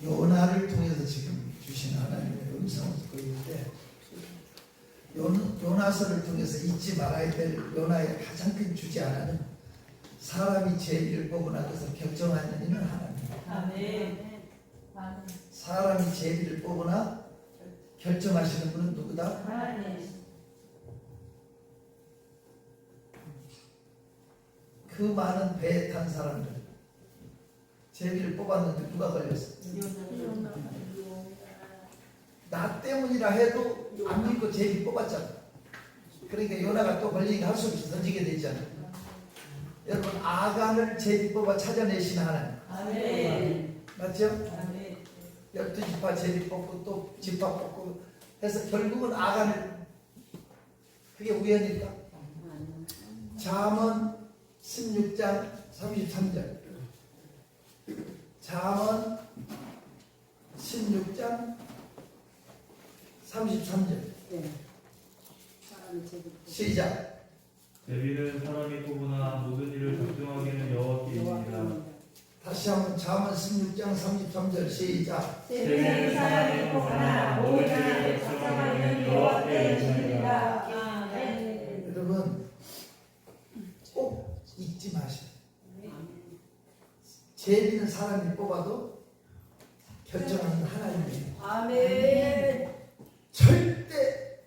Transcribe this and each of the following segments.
요나를 통해서 지금 주신 하나님의 음성을 듣고 있는데, 요나서를 통해서 잊지 말아야 될 요나의 가장 큰 주제 하나는 사람이 제비를 보거나 그것을 결정하는 이는 하나님입니다. 아멘. 사람이 제비를 보거나 결정하시는 분은 누구다? 하나님. 그 많은 배에 탄 사람들 제비를 뽑았는데 누가 걸렸어? 나 때문이라 해도 안 믿고 제비 뽑았잖아. 그러니까 요나가 또 걸리니까 할 수 없이 던지게 되잖아. 여러분, 아간을 제비 뽑아 찾아내신 하나님. 아멘. 맞죠? 아멘. 12지파 제비 뽑고 또 지파 뽑고 해서 결국은 아간을, 그게 우연일까? 잠언 16장 33절. 잠언 16장 33절. 시작. 제비는 사람이 뽑으나 모든 일을 결정하기는 여호와께 있느니라. 다시 한번 잠언 16장 33절 시작. 제비는 사람이 보거나 모든 일을 결정하는 여호와께 있느니라. 아멘. 여러분, 꼭 잊지 마세요. 제비는 사람이 뽑아도 결정하는 하나님이에요. 아멘. 절대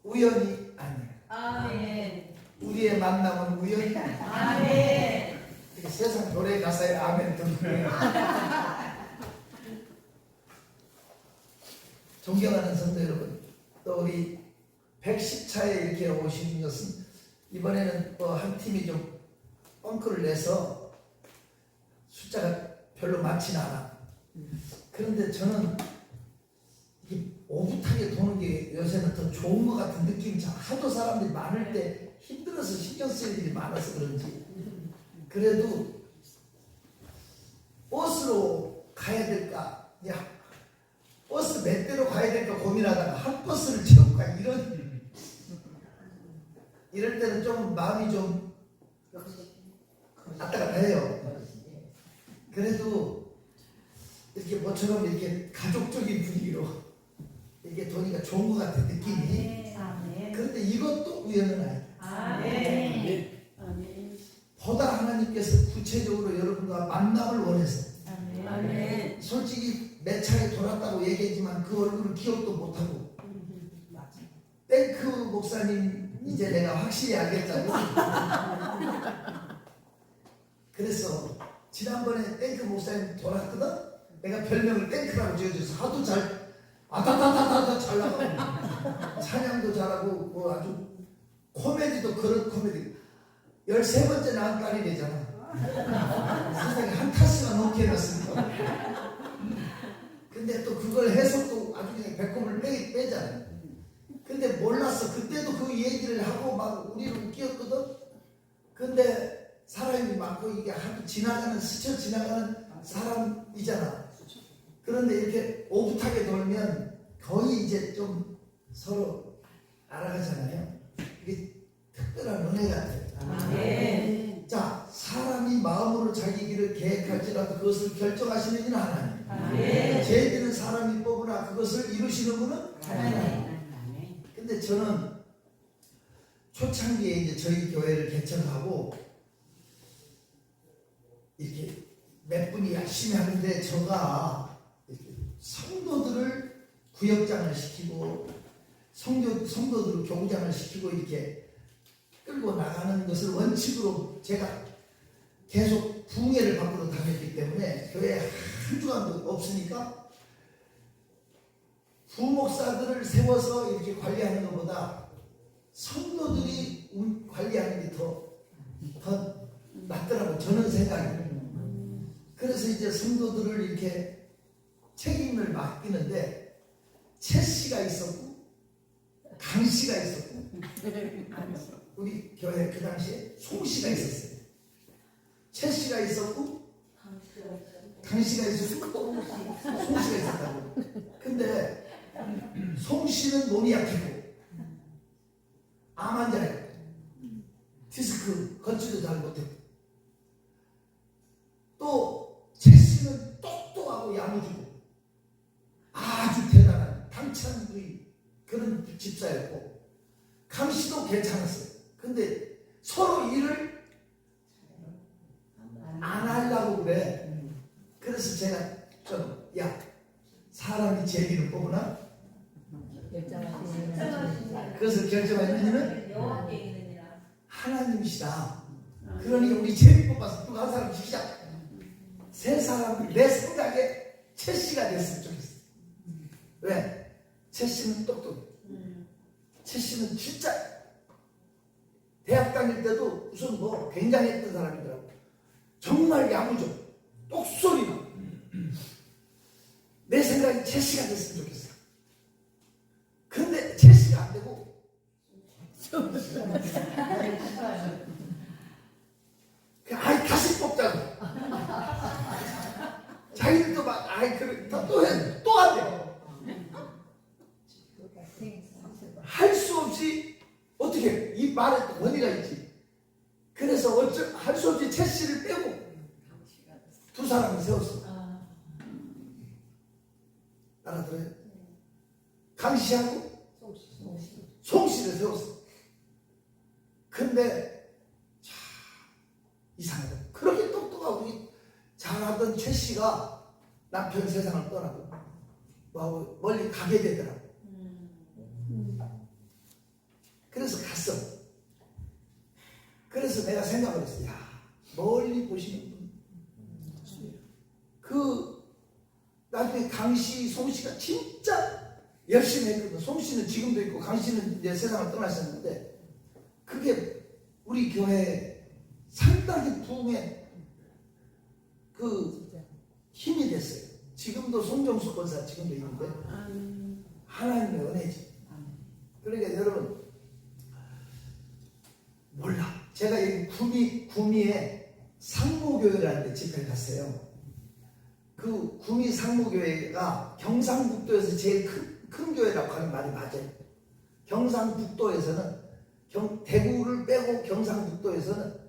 우연이 아니에요. 아멘. 우리의 만남은 우연이 아니에요. 아멘. 세상 노래 가사에 아멘 듣고요. 존경하는 성도 여러분, 또 우리 110차에 이렇게 오신 것은 이번에는 또 한 팀이 좀 뻥크를 내서 숫자가 별로 많지는 않아. 그런데 저는 이게 오붓하게 도는 게 요새는 더 좋은 것 같은 느낌이 참, 하도 사람들이 많을 때 힘들어서 신경 쓸 일이 많아서 그런지, 그래도 버스로 가야 될까, 야 버스 몇 대로 가야 될까 고민하다가 한 버스를 채울까, 이럴 때는 좀 마음이 좀 왔다 갔다 해요. 그래도 이렇게 모처럼 이렇게 가족적인 분위기로 이렇게 도니까 좋은 것 같은 느낌이. 아멘. 그런데 이것도 우연은 아니에요. 아멘. 보다 하나님께서 구체적으로 여러분과 만남을 원해서, 아멘. 솔직히 내 차에 돌았다고 얘기했지만 그 얼굴을 기억도 못하고, 땡크 목사님 이제 내가 확실히 알겠다고. 그래서 지난번에 땡크 목사님 돌았거든. 내가 별명을 땡크라고 지어줘서 하도 아다다다다다 잘 나가고 찬양도 잘하고 뭐 아주 코미디도 그런 코미디. 13번째 낳은 딸이 되잖아. 세상에 한 타수가 넘게 났으니까. 근데 또 그걸 해서 또 아주 그냥 배꼽을 빼잖아. 근데 몰랐어. 그때도 그 얘기를 하고 막 우리를 웃겼거든. 근데 사람이 많고 이게 하도 스쳐 지나가는 사람이잖아. 그런데 이렇게 오붓하게 돌면 거의 이제 좀 서로 알아가잖아요. 이게 특별한 은혜 같아요. 아멘. 자, 사람이 마음으로 자기 길을 계획할지라도 그것을 결정하시는 이는 하나님. 아멘. 제비는 사람이 뽑으나 그것을 이루시는 분은 하나님. 근데 저는 초창기에 이제 저희 교회를 개척하고 이렇게 몇 분이 열심히 하는데, 제가 이렇게 성도들을 구역장을 시키고 성도들을 교구장을 시키고 이렇게 끌고 나가는 것을 원칙으로 제가 계속 부흥회를 밖으로 다녔기 때문에 교회에 한 주간도 없으니까 부목사들을 세워서 이렇게 관리하는 것보다 성도들이 관리하는 게 더 낫더라고, 저는 생각이. 그래서 이제 성도들을 이렇게 책임을 맡기는데, 최 씨가 있었고 강 씨가 있었고, 우리 교회 그 당시에 송 씨가 있었어요. 최 씨가 있었고 강 씨가 있었고 송 씨가 있었다고. 근데 송 씨는 몸이 약했고 암 환자예요. 디스크 건치도 잘 못했고, 또 최 씨는 채씨는 똑똑하고 야무지고 아주 대단한 당찬 그런 집사였고 강씨도 괜찮았어요. 근데 서로 일을 안 하려고 그래. 그래서 제가 좀, 야, 사람이 제비를 뽑으나? 그래서 결정한 이유는 하나님이시다. 그러니 우리 제비 뽑아서 누가 한 사람 시키자. 세 사람이 내 생각에 채씨가 됐으면 좋겠어. 왜? 채씨는 똑똑해. 채씨는 진짜 대학 다닐 때도 우선 뭐 굉장했던 사람이더라고. 정말 야무져. 똑소리나. 내 생각에 채씨가 됐으면 좋겠어. 그런데 채씨가 안 되고 아이 다시 뽑자고. 자기들도 막 아이 그래 또 해. 또 안 돼. 할 수 없이 어떻게 이 말에 원리가 있지. 그래서 할 수 없이 채씨를 빼고 두 사람을 세웠어. 알아들어요? 강씨하고 송씨를 세웠어. 근데 참 이상하다. 그렇게 똑똑하고 잘하던 최씨가 남편 세상을 떠나고 멀리 가게 되더라고. 그래서 갔어. 그래서 내가 생각을 했어. 야, 멀리 보시는 분. 나중에 강씨, 송씨가 진짜 열심히 했거든. 송씨는 지금도 있고 강씨는 이제 세상을 떠나셨는데 그게 우리 교회 상당히 부흥에 힘이 됐어요. 지금도 송정수 권사 지금도 있는데 하나님의 은혜지. 그러니까 여러분 몰라. 제가 여기 구미에 상무교회라는 데 집회를 갔어요. 그 구미 상무교회가 경상북도에서 제일 큰 교회라고 하는 말이 맞아요. 경상북도에서는 대구를 빼고 경상북도에서는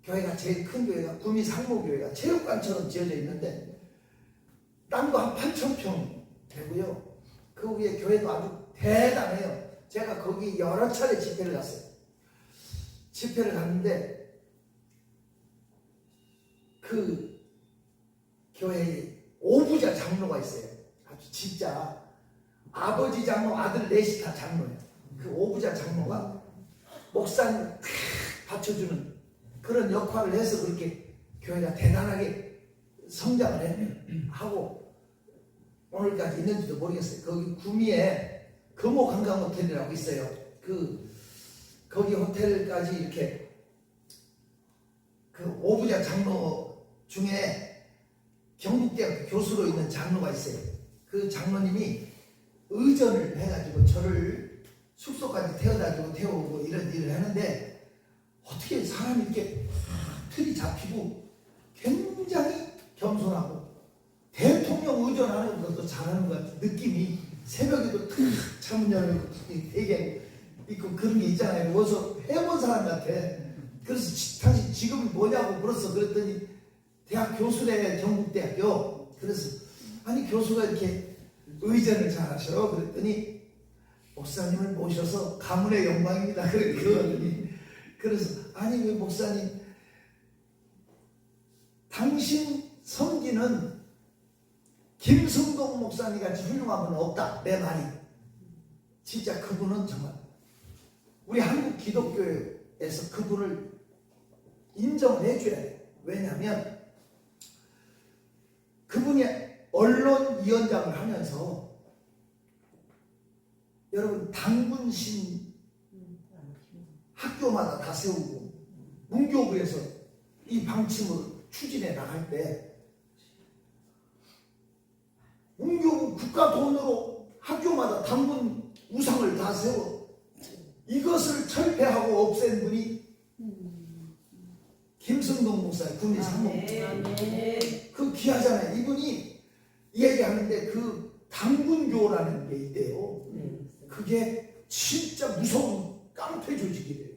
교회가 제일 큰 교회가 구미 상무교회가 체육관처럼 지어져 있는데 땅도 한 8,000평 되고요. 그 위에 교회도 아주 대단해요. 제가 거기 여러 차례 집회를 갔어요. 집회를 갔는데 그 교회에 오부자 장로가 있어요. 아주 진짜 아버지 장로, 아들 넷이 다 장로예요. 그 오부자 장로가 목사님을 탁 받쳐주는 그런 역할을 해서 그렇게 교회가 대단하게 성장을 하고 오늘까지 있는지도 모르겠어요. 거기 구미에 금호관광호텔이라고 있어요. 거기 호텔까지 이렇게 그 오부자 장로 중에 경북대학교 교수로 있는 장로가 있어요. 그 장로님이 의전을 해가지고 저를 숙소까지 태워오고 이런 일을 하는데 어떻게 사람이 이렇게 틀이 잡히고 굉장히 겸손하고 대통령 의전하는 것도 잘하는 것 같은 느낌이 새벽에도 탁 창문 열고 되게 있고 그런 게 있잖아요. 어서 해본 사람 같아. 그래서 당신 직업이 뭐냐고 물었어. 그랬더니 대학 교수래. 경북대학교. 그래서 아니 교수가 이렇게 의전을 잘하셔. 그랬더니 목사님을 모셔서 가문의 영광입니다. 그랬더니 그래서 아니 왜 목사님 당신 성기는 김성동 목사님 같이 훌륭한 분은 없다. 내 말이. 진짜 그분은 정말 우리 한국 기독교에서 그분을 인정을 해줘야 돼요. 왜냐하면 그분이 언론위원장을 하면서 여러분 당군신 학교마다 다 세우고 문교부에서 이 방침을 추진해 나갈 때 문교부 국가 돈으로 학교마다 당군 우상을 다 세워 이것을 철폐하고 없앤 분이 김성동 목사, 구미 상무. 그 귀하잖아요. 이분이 얘기하는데 그 당군교라는 게 있대요. 그게 진짜 무서운 깡패 조직이래요.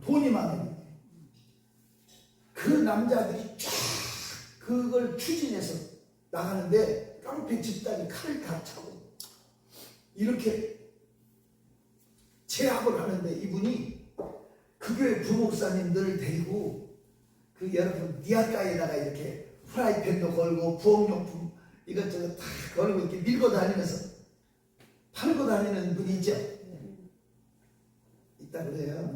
돈이 많으니까. 그 남자들이 쫙 그걸 추진해서 나가는데 깡패 집단이 칼을 다 차고 이렇게 제압을 하는데 이분이 그 교회 부목사님들을 데리고 그 여러분 니아가에다가 이렇게 프라이팬도 걸고 부엌용품 이것저것 다 걸고 이렇게 밀고 다니면서 팔고 다니는 분이 있죠. 있다 그래요.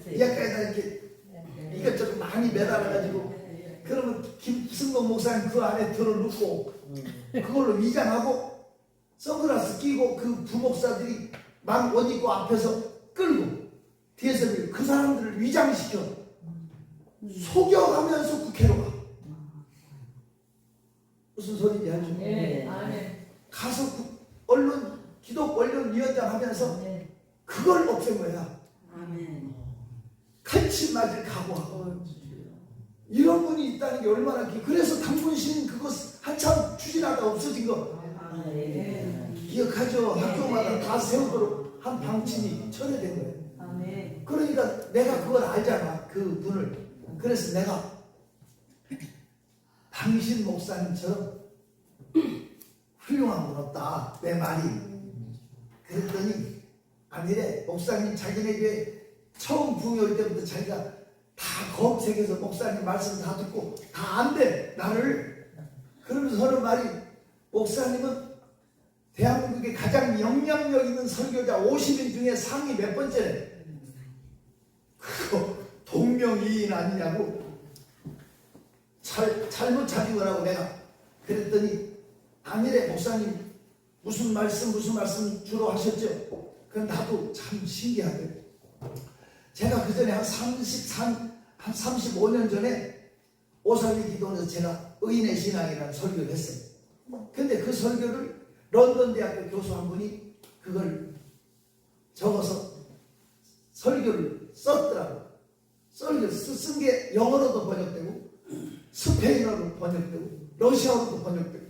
니아가에다 이렇게 이것저것 많이 매달아가지고 그러면 김승동 목사님 그 안에 들어놓고 그걸로 위장하고 선글라스 끼고 그 부목사들이 막 옷 입고 앞에서 끌고 뒤에서 그 사람들을 위장시켜 속여가면서 국회로 가. 무슨 소리인지 알죠? 가서 언론 기독 언론 위원장 하면서 그걸 없앤 거야. 칼치 맞을 각오하고 이런 분이 있다는 게 얼마나 그래서 당분신 그거 한참 추진하다 없어진 거 기억하죠? 학교마다 다 세우도록 한 방침이 철회된 거예요. 그러니까 내가 그걸 알잖아, 그 분을. 그래서 내가 당신 목사님처럼 훌륭한 분 없다, 내 말이. 그랬더니 아니래. 목사님 자기네 교회 처음 부흥회 올 때부터 자기가 다 검색해서 목사님 말씀 다 듣고 다 안돼 나를. 그러면서 하는 말이 목사님은 대한민국의 가장 영향력 있는 설교자 50인 중에 상위 몇 번째래. 그거 동명이인 아니냐고 잘못 찾은 거라고 내가 그랬더니 아니래. 목사님 무슨 말씀 주로 하셨죠? 그건 나도 참 신기하대. 제가 그 전에 한 35년 전에 오살리 기도원에서 제가 의인의 신앙이라는 설교를 했어요. 근데 그 설교를 런던 대학교 교수 한 분이 그걸 적어서 설교를 썼더라고. 설교 쓴 게 영어로도 번역되고 스페인어로 번역되고 러시아어로도 번역되고.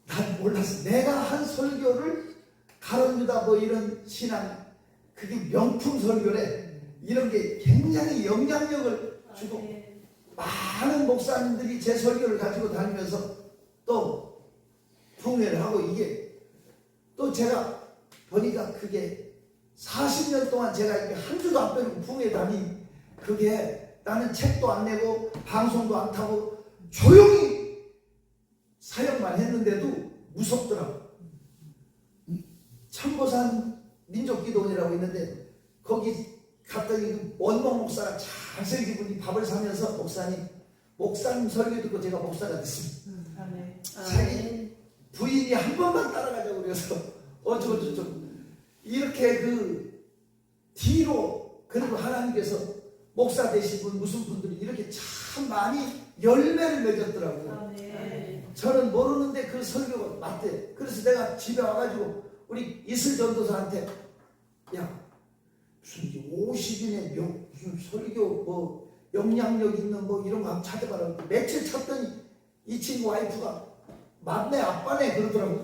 난 몰랐어. 내가 한 설교를 가론유다 뭐 이런 신앙 그게 명품 설교래. 이런 게 굉장히 영향력을 주고 많은 목사님들이 제 설교를 가지고 다니면서 또 부흥회를 하고 이게 또 제가 보니까 그게 40년 동안 제가 이렇게 한 주도 안 빼고 부흥회 다닌 그게 나는 책도 안 내고 방송도 안 타고 조용히 사역만 했는데도 무섭더라고. 참고산 민족기도원이라고 있는데 거기 갔더니 원목 목사가 잘생긴 분이 밥을 사면서 목사님 설교 듣고 제가 목사가 됐습니다. 자기 부인이 한 번만 따라가자고 그래서 어쩌고저쩌고 이렇게 그 뒤로 그리고 하나님께서 목사 되신 분 무슨 분들이 이렇게 참 많이 열매를 맺었더라고요. 저는 모르는데 그 설교가 맞대. 그래서 내가 집에 와가지고 우리 이슬 전도사한테 야 무슨 50인의 무슨 설교 뭐 영향력 있는 뭐 이런 거 한번 찾아봐라. 며칠 찾더니 이 친구 와이프가 맞네 아빠네 그러더라고.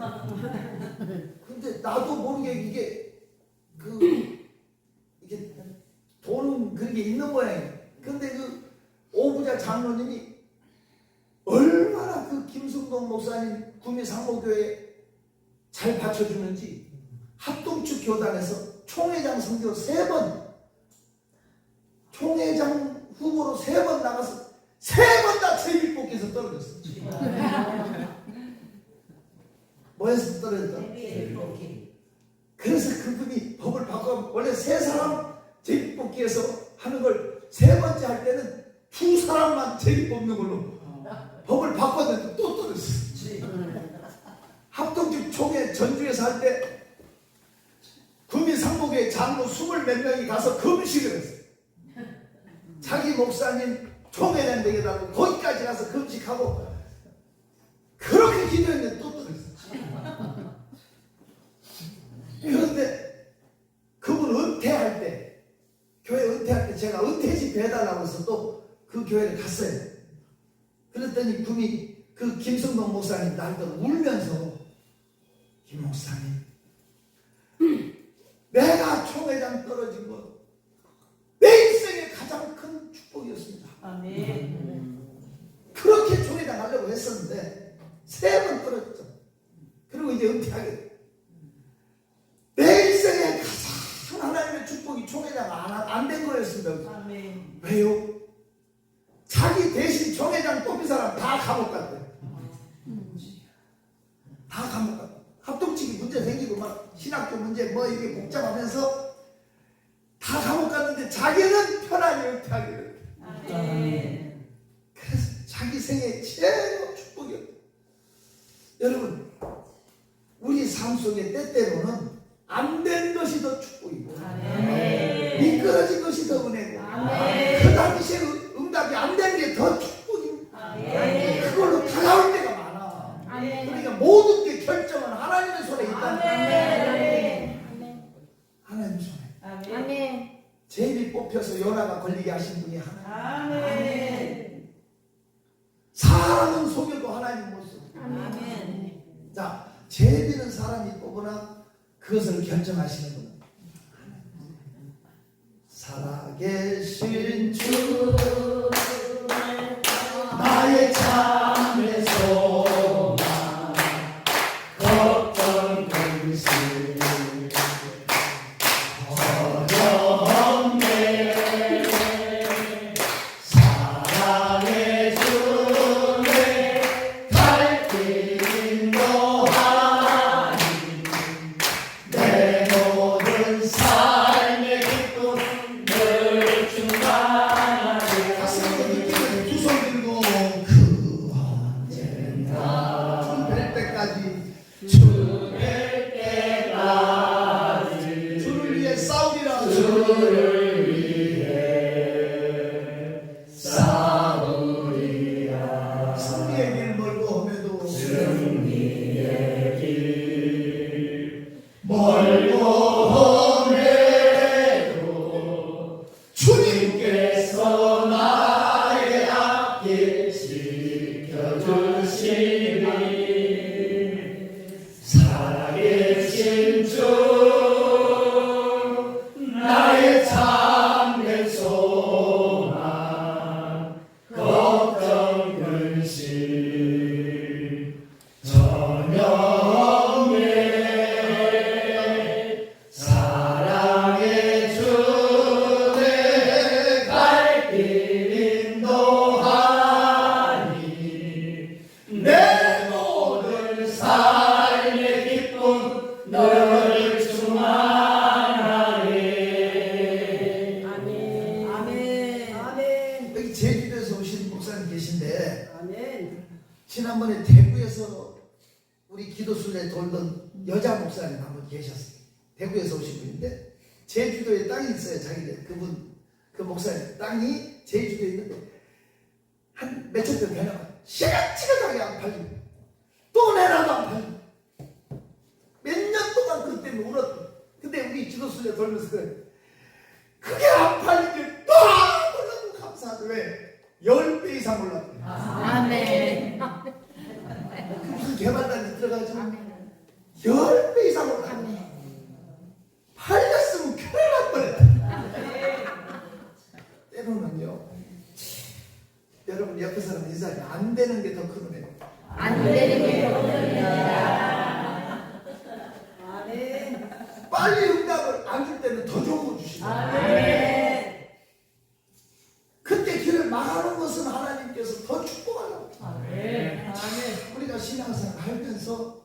근데 나도 모르게 이게 이게 돈 그런 게 있는 모양이에요. 근데 그 오부자 장로님이 얼마나 그 김승동 목사님 구미상목교회 잘 받쳐주는지 합동축 교단에서 총회장 선교 3번 총회장 후보로 3번 나가서 3번 다 제비뽑기에서 떨어졌어. 뭐에서 떨어졌다? 그래서 그분이 법을 바꿔 원래 3사람 제비뽑기에서 하는 걸 3번째 할 때는 2사람만 제비뽑는 걸로 법을 바꿨는데 또 떨어졌어. 합동축 총회 전주에서 할 때 구미상목에 장로 20몇 명이 가서 금식을 했어요. 자기 목사님 총회장 되게달라고 거기까지 가서 금식하고 그렇게 기도했는데 또 떨어졌어요. 그런데 그분 은퇴할 때 교회 은퇴할 때 제가 은퇴 집회 해달라고 해서 또 그 교회를 갔어요. 그랬더니 그 김성동 목사님 날도 울면서 김 목사님 내가 총회장 떨어진 거 내 인생의 가장 큰 축복이었습니다. 아멘. 했었는데 3번 떨어졌죠. 그리고 이제 은퇴하게 돼요. 내 인생에 가장 하나님의 축복이 총회장 안 된 거였습니다. 아멘. 왜요? 자기 대신 총회장 뽑힌 사람 다 감옥 갔대요. 다 감옥 갔대요. 합동치기 문제 생기고 막 신학교 문제 뭐 이게 복잡하면서 다 감옥 갔는데 자기는 편안히 은퇴하게 돼요. 아멘. 그래서 자기 생애 최고 축복이었어요. 여러분, 우리 삶 속에 때때로는 안 된 것이 더 축복이고 아멘. 미끄러진 것이 더 은혜고 아멘. 그 당시에 응답이 안 된 게 더 축복입니다. 아멘. 그걸로 다가올 때가 많아. 아멘. 그러니까 모든 게 결정은 하나님의 손에 있다는 거예요. 아멘. 하나님 손에. 아멘. 아멘. 제비 뽑혀서 요나가 걸리게 하신 분이 하나님. 아멘. 사람은 속여도 하나님 못 속여. 아멘. 자, 제비는 사람이 뽑으나 그것을 결정하시는 분은 살아계신 주 나의 참된 소망 걱정 근심 어렵네 사랑해 주네 갈 길 인도하니 내 모든 삶의 기쁨 늘 충만하게 가슴으로 느끼는 두 손 들고 그 언젠가 주 뵐 때까지 주 뵐 때까지 주를 위해 싸우리라 주를 위해 싸우리라 승리의 길 멀고 험해도 승리의 길 멀고 험해도 주님께서 나의 앞길 지켜주시니 살아계신 주 나의 참된 소망 걱정 근심 전혀 없네 사랑해 주네 갈 길 인도하니 내 모든 삶의 기쁨 늘 충만하네. 아멘. 아멘. 아멘. 여기 제주도에서 오신 목사님 계신데 아멘. 지난번에 대구에서 우리 기도순례 돌던 여자 목사님 한 분 계셨어요. 대구에서 오신 분인데 제주도에 땅이 있어요. 자기들 그 목사님 땅이 제주도에 있는데 한 몇천 평 되나 시간치가하게 안 팔리고 또 내놔도 안 팔리고 몇 년 동안 그것 때문에 울었대. 근데 우리 기도순례 돌면서 그게 안 팔리면 너무 감사하죠. 왜? 10배 이상 올랐대. 아멘. 무슨 개발단지 들어가죠? 10배 이상 올랐대. 팔렸으면 큰일 날 뻔했다. 때로는요, 여러분 옆에 사람 인사하면 안 되는 게 더 큰 은혜예요. 안 되는 게 없습니다. 아멘. 빨리 응답을 안 줄 때는 더 좋은 거 주시고 아멘. 그때 길을 막아놓은 것은 하나님께서 더 축복하려고. 아멘. 아멘. 우리가 신앙생활 하면서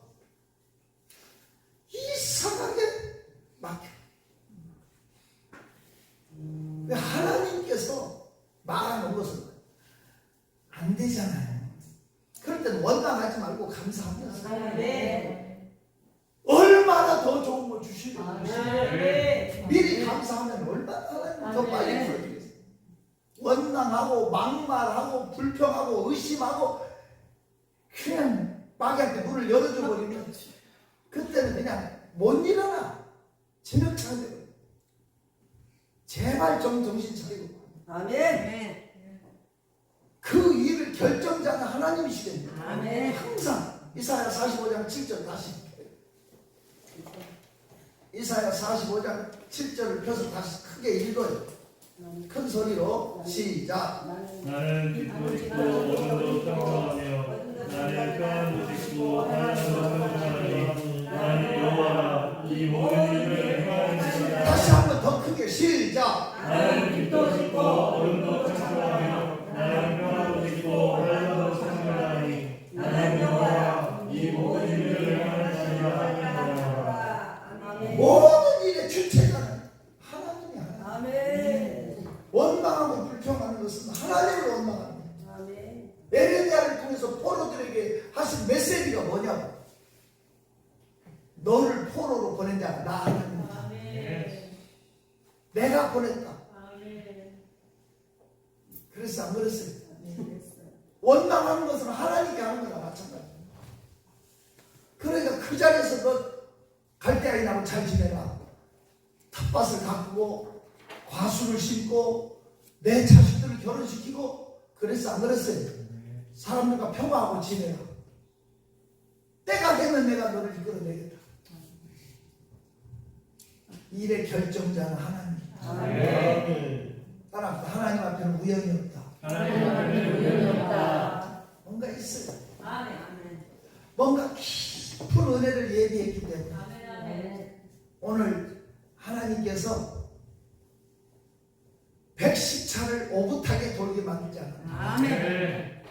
이상하게 막혀. 하나님께서 막아놓은 것은 안 되잖아요. 그럴 때는 원망하지 말고 감사하면서 아멘. 얼마나 더 좋은 거 주시려고 아멘. 미리 감사하면 얼마나 하나님 더 빨리 풀어주겠어요. 원망하고 막말하고 불평하고 의심하고 그냥 마귀한테 문을 열어줘 버리면 그때는 그냥 못 일어나. 저녁 차려. 제발 정신 차리고 아멘. 그 일을 결정자는 하나님이시거든요. 아멘. 항상 이사야 45장 7절 다시 이사야 45장 7절을 펴서 다시 크게 읽어요. 큰 소리로 시작. 나는 기쁘고 어둠도 평안하며 나는 평안도 짓고 하나님도 평안하니 나는 여호와라 이 모든 일을 행하느니라. 다시 한번 더 크게 시작. 나는 빛도 짓고 어둠도 창조하며 나는 평안도 짓고 하나님도 창조하니 나는 여호와라 이 모든 일을 행하느니라. 아멘. 모든 일의 주체자는 하나님이야. 아멘. 원망하고 불평하는 것은 하나님을 원망합니다. 아멘. 에레미야를 통해서 포로들에게 하신 메시지가 뭐냐고. 너를 포로로 보낸 자가 나 하나님이다. 내가 보냈다. 그래서 안 그랬어요. 원망하는 것은 하나님이 하는 거나 마찬가지야. 그러니까 그 자리에서 너 갈대아이나무 잘 지내라. 텃밭을 가꾸고 과수를 심고 내 자식들을 결혼시키고 그래서 안 그랬어요. 사람들과 평화하고 지내라. 때가 되면 내가 너를 이끌어내겠다. 일의 결정자는 하나님. 따라합시다. 하나님 앞에는 우연이 없다. 하나님 앞에는 우연이 없다. 뭔가 있어요. 아멘. 뭔가 깊은 은혜를 예비했기 때문에 아멘. 오늘 하나님께서 110차를 오붓하게 돌게 만들지 않았다. 아멘.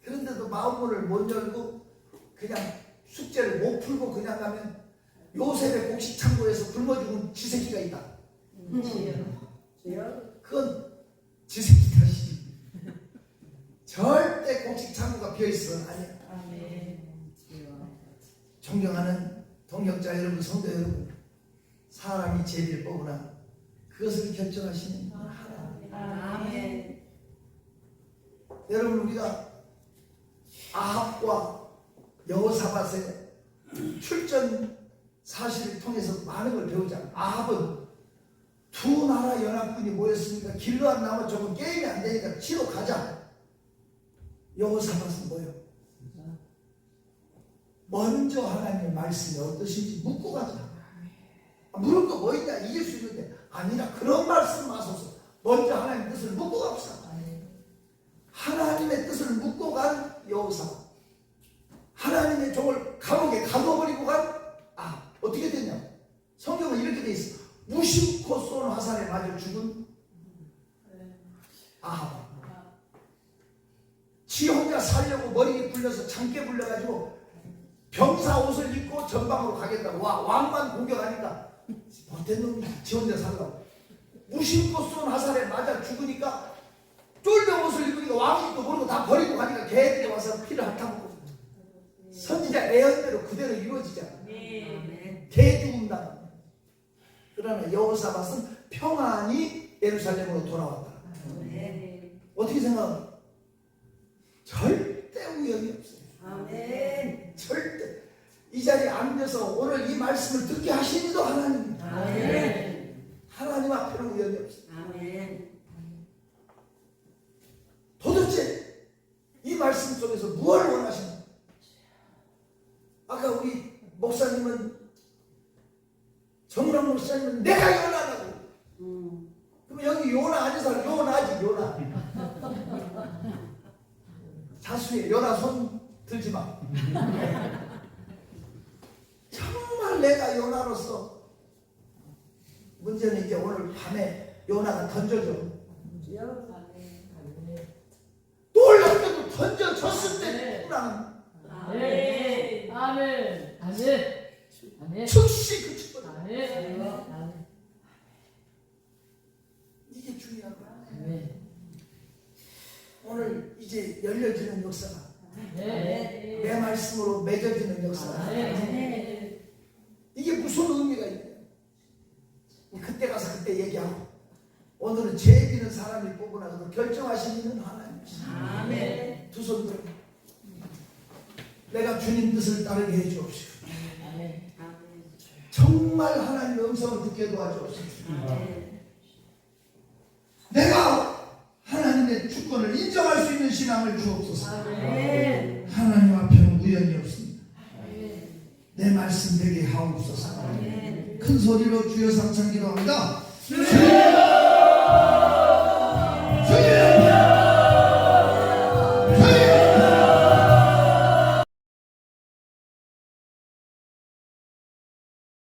그런데도 마음문을 못 열고 그냥 숙제를 못 풀고 그냥 가면 요셉의 곡식 창고에서 굶어 죽은 지새끼가 있다. 그건 지새끼 탓이지. 절대 곡식 창고가 비어있어 아니야. 존경하는 동역자 여러분, 성도 여러분, 사람이 제비를 뽑으나 그것을 결정하시는 하나님. 아멘. 여러분, 우리가 아합과 여호사밧의 출전 사실을 통해서 많은 걸 배우잖아요. 아합은 두 나라 연합군이 모였으니까 길르앗 나무 조금 게임이 안 되니까 치러 가자. 여호사밧은 뭐예요? 먼저 하나님의 말씀이 어떠신지 묻고 가자. 물을 거 뭐 있냐 이길 수 있는데 아니라 그런 말씀 마소서 먼저 하나님의 뜻을 묻고 갑시다. 하나님의 뜻을 묻고 간 여호사밧, 하나님의 종을 감옥에 가둬버리고 간 어떻게 됐냐? 성경은 이렇게 돼 있어. 무심코 쏜 화살에 맞아 죽은 아합. 지 혼자 살려고 머리에 불려서 장깨 불려가지고 병사 옷을 입고 전방으로 가겠다고 왕만 공격하니까 못된 놈이 지 혼자 살라고 무심코 쏜 화살에 맞아 죽으니까 쫄병 옷을 입으니까 왕이 또 모르고 다 버리고 가니까 개들이 와서 피를 핥아먹고 선지자 예언대로 그대로 이루어지잖아. 개 죽음 당한. 그러나 여호사밧은 평안히 예루살렘으로 돌아왔다. 어떻게 생각합니까? 절대 우연이 없어요. 아멘. 절대. 이 자리에 앉아서 오늘 이 말씀을 듣게 하신 이도 하나님입니다. 아멘. 하나님 앞에는 우연이 없어요. 아멘. 도대체 이 말씀 속에서 무엇을 원하시는가? 아까 우리 목사님은 정랑 목사님은 내가 요나라고. 그럼 여기 요나 아닌 사람 요나지 요나. 자수해. 요나 손 들지 마. 정말 내가 요나로서 문제는 이제 오늘 밤에 요나가 던져줘. 놀랍게도 던져졌을 때 누구랑 아멘. 아멘. 아멘. 즉시 그치거든. 아멘. 이게 중요한 거야. 오늘 이제 열려지는 역사가 내 말씀으로 맺어지는 역사가 이게 무슨 의미가 있냐. 그때 가서 그때 얘기하고 오늘은 죄비는 사람이 뽑으나 결정하시는 하나님이시다. 아멘. 두 손 들어. 내가 주님 뜻을 따르게 해주옵시고 정말 하나님의 음성을 듣게 도와주옵시고 내가 하나님의 주권을 인정할 수 있는 신앙을 주옵소서. 하나님 앞에는 우연이 없습니다. 내 말씀 되게 하옵소서. 큰 소리로 주여 삼창 기도합니다.